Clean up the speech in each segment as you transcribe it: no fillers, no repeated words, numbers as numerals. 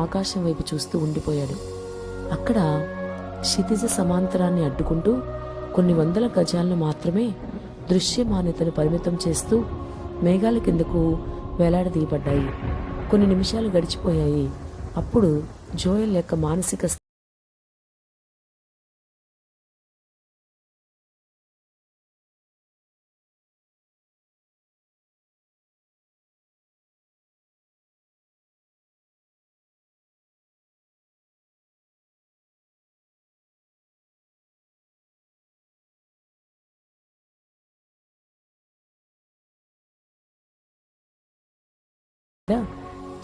ఆకాశం వైపు చూస్తూ ఉండిపోయాడు. అక్కడ క్షితిజ సమాంతరాన్ని అడ్డుకుంటూ కొన్ని వందల గజాలను మాత్రమే దృశ్యమాన్యతను పరిమితం చేస్తూ మేఘాల కిందకు వేలాడదీయబడ్డాయి. కొన్ని నిమిషాలు గడిచిపోయాయి. అప్పుడు జోయల్ యొక్క మానసిక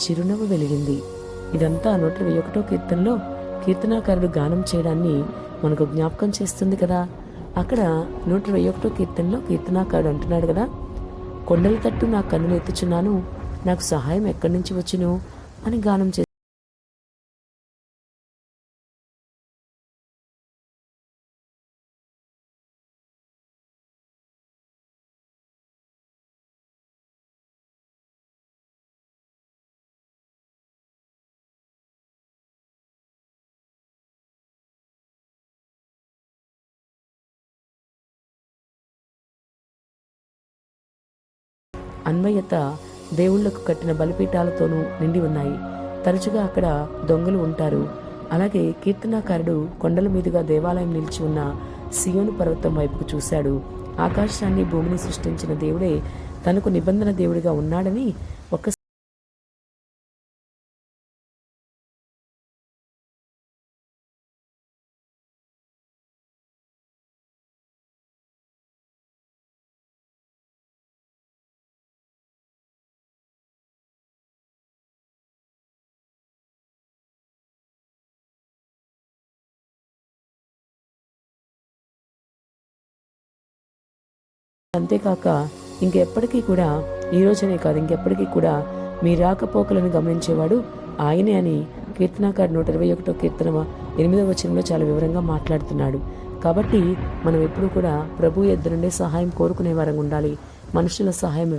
చిరునవ్వు వెలిగింది. ఇదంతా 121 కీర్తనలో కీర్తనాకారుడు గానం చేయడాన్ని మనకు జ్ఞాపకం చేస్తుంది కదా. అక్కడ 121 కీర్తనలో కీర్తనాకారుడు అంటున్నాడు కదా, కొండల తట్టు నా కన్నులు ఎత్తుచున్నాను, నాకు సహాయం ఎక్కడి నుంచి వచ్చును అని గానం చేసి అన్వయత దేవుళ్లకు కట్టిన బలిపీఠాలతోనూ నిండి ఉన్నాయి. తరచుగా అక్కడ దొంగలు ఉంటారు. అలాగే కీర్తనాకారుడు కొండల మీదుగా దేవాలయం నిలిచి ఉన్న సియోను పర్వతం వైపుకు చూశాడు. ఆకాశాన్ని భూమిని సృష్టించిన దేవుడే తనకు నిబంధన దేవుడిగా ఉన్నాడని ఒక్క అంతేకాక ఇంకెప్పటికీ కూడా, ఈ రోజునే కాదు ఇంకెప్పటికీ కూడా మీ రాకపోకలను గమనించేవాడు ఆయనే అని కీర్తనాకారు 121 కీర్తన 8వ వచనంలో చాలా వివరంగా మాట్లాడుతున్నాడు. కాబట్టి మనం ఎప్పుడూ కూడా ప్రభు ఎదురుండే సహాయం కోరుకునే వారంగా ఉండాలి. మనుషుల సహాయం